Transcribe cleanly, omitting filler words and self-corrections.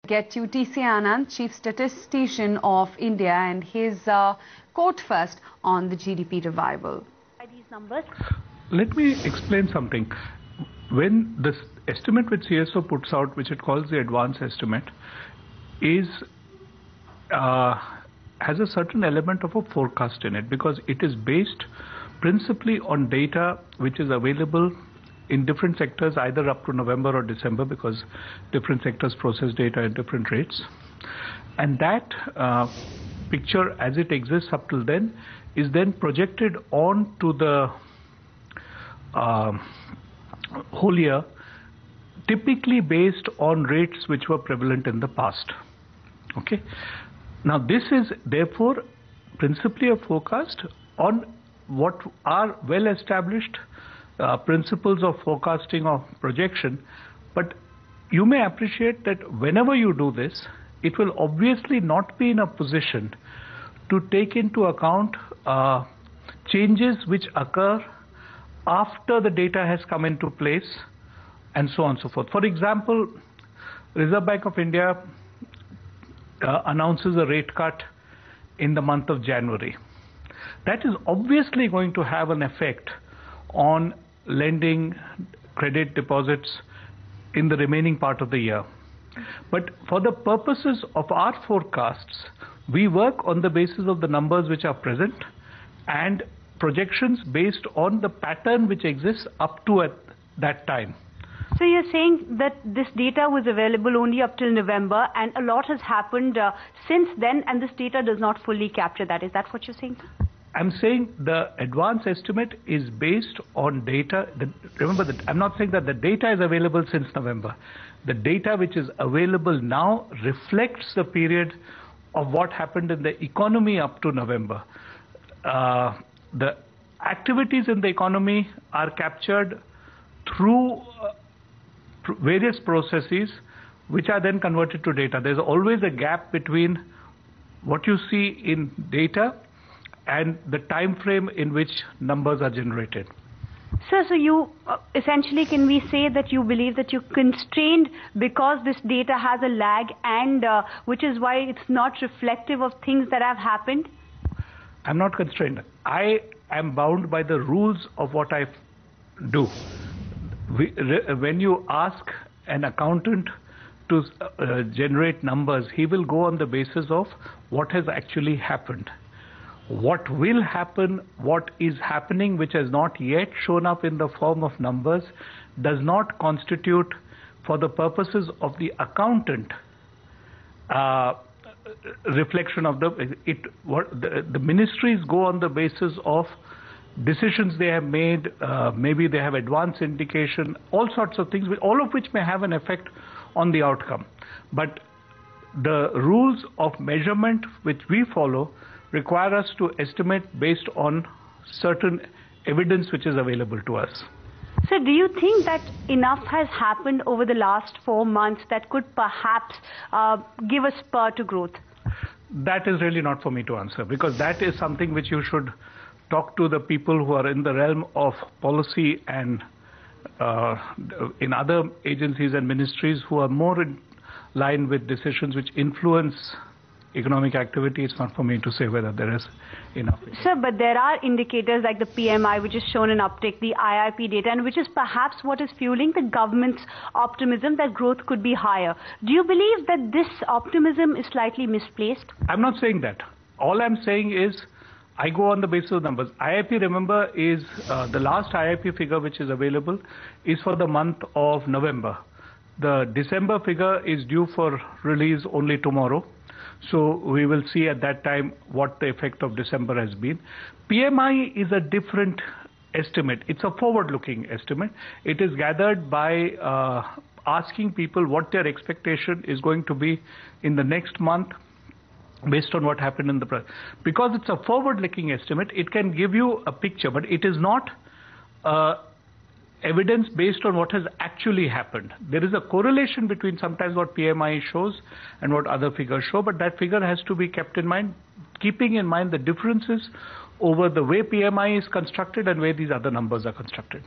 Get to TCA Anant, Chief Statistician of India, and his quote first on the GDP revival. These numbers. Let me explain something. When this estimate which CSO puts out, which it calls the advance estimate, has a certain element of a forecast in it, because it is based principally on data which is available in different sectors, either up to November or December, because different sectors process data at different rates. And that picture as it exists up till then is then projected on to the whole year, typically based on rates which were prevalent in the past. Okay. Now this is therefore principally a forecast on what are well established principles of forecasting or projection, but you may appreciate that whenever you do this, it will obviously not be in a position to take into account changes which occur after the data has come into place, and so on and so forth. For example, Reserve Bank of India announces a rate cut in the month of January. That is obviously going to have an effect on lending, credit, deposits in the remaining part of the year. But for the purposes of our forecasts, we work on the basis of the numbers which are present and projections based on the pattern which exists up to at that time. So you're saying that this data was available only up till November, and a lot has happened since then, and this data does not fully capture that. Is that what you're saying? I'm saying the advance estimate is based on data. Remember that I'm not saying that the data is available since November. The data which is available now reflects the period of what happened in the economy up to November. The activities in the economy are captured through various processes which are then converted to data. There's always a gap between what you see in data and the time frame in which numbers are generated. Sir, so you essentially, can we say that you believe that you're constrained because this data has a lag, and which is why it's not reflective of things that have happened? I'm not constrained. I am bound by the rules of what I do. When you ask an accountant to generate numbers, he will go on the basis of what has actually happened. What will happen, what is happening, which has not yet shown up in the form of numbers, does not constitute, for the purposes of the accountant, reflection of the ministries go on the basis of decisions they have made. Maybe they have advance indication, all sorts of things, all of which may have an effect on the outcome. But the rules of measurement which we follow require us to estimate based on certain evidence which is available to us. So do you think that enough has happened over the last 4 months that could perhaps give a spur to growth? That is really not for me to answer, because that is something which you should talk to the people who are in the realm of policy and in other agencies and ministries who are more in line with decisions which influence economic activity. It's not for me to say whether there is enough. Sir, but there are indicators like the PMI, which has shown an uptick, the IIP data, and which is perhaps what is fueling the government's optimism that growth could be higher. Do you believe that this optimism is slightly misplaced? I'm not saying that. All I'm saying is I go on the basis of numbers. IIP, remember, is the last IIP figure which is available is for the month of November. The December figure is due for release only tomorrow. So we will see at that time what the effect of December has been. PMI is a different estimate. It's a forward-looking estimate. It is gathered by asking people what their expectation is going to be in the next month based on what happened in the past. Because it's a forward-looking estimate, it can give you a picture, but it is not evidence based on what has actually happened. There is a correlation between sometimes what PMI shows and what other figures show, but that figure has to be kept in mind, keeping in mind the differences over the way PMI is constructed and where these other numbers are constructed.